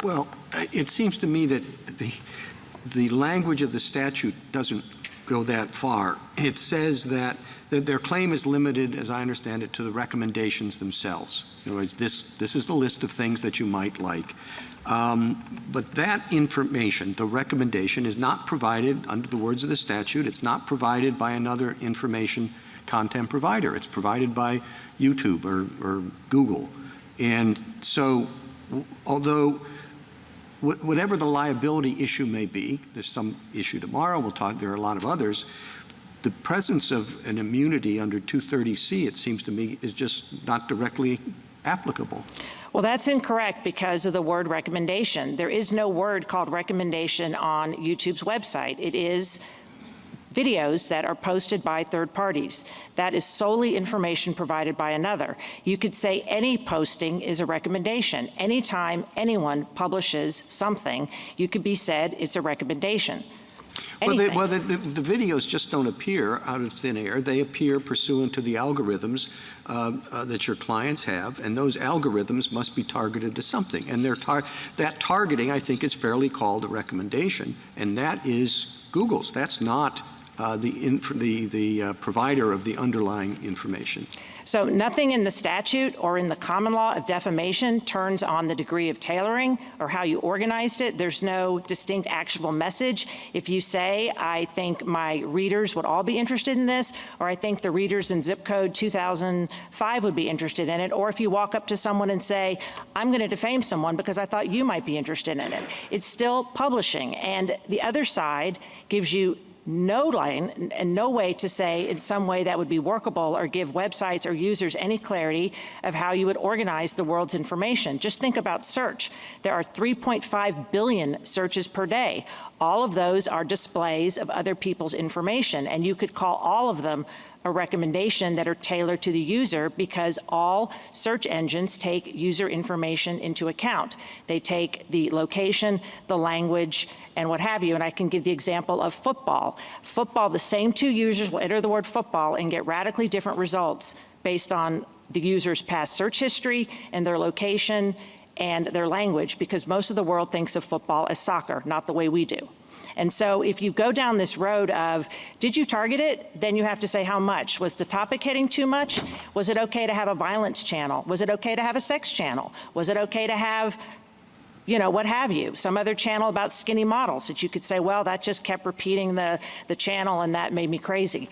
Well, it seems to me that the language of the statute doesn't go that far. It says that their claim is limited, as I understand it, to the recommendations themselves. In other words, this is the list of things that you might like. But that information, the recommendation, is not provided under the words of the statute. It's not provided by another information content provider. It's provided by YouTube or Google. And so, although whatever the liability issue may be, there's some issue tomorrow, we'll talk, there are a lot of others, the presence of an immunity under 230C, it seems to me, is just not directly applicable. Well, that's incorrect because of the word recommendation. There is no word called recommendation on YouTube's website. It is videos that are posted by third parties. That is solely information provided by another. You could say any posting is a recommendation. Anytime anyone publishes something, you could be said it's a recommendation. Well, the videos just don't appear out of thin air. They appear pursuant to the algorithms that your clients have, and those algorithms must be targeted to something. And that targeting, I think, is fairly called a recommendation, and that is Google's. That's not the provider of the underlying information. So nothing in the statute or in the common law of defamation turns on the degree of tailoring or how you organized it. There's no distinct actionable message. If you say, I think my readers would all be interested in this, or I think the readers in zip code 2005 would be interested in it, or if you walk up to someone and say, I'm going to defame someone because I thought you might be interested in it, it's still publishing. And the other side gives you no line and no way to say in some way that would be workable or give websites or users any clarity of how you would organize the world's information. Just think about search. There are 3.5 billion searches per day. All of those are displays of other people's information, and you could call all of them a recommendation that are tailored to the user because all search engines take user information into account. They take the location, the language, and what have you. And I can give the example of football. Football, the same two users will enter the word football and get radically different results based on the user's past search history and their location and their language, because most of the world thinks of football as soccer, not the way we do. And so if you go down this road of, did you target it? Then you have to say how much. Was the topic hitting too much? Was it okay to have a violence channel? Was it okay to have a sex channel? Was it okay to have, what have you, some other channel about skinny models that you could say, well, that just kept repeating the channel and that made me crazy.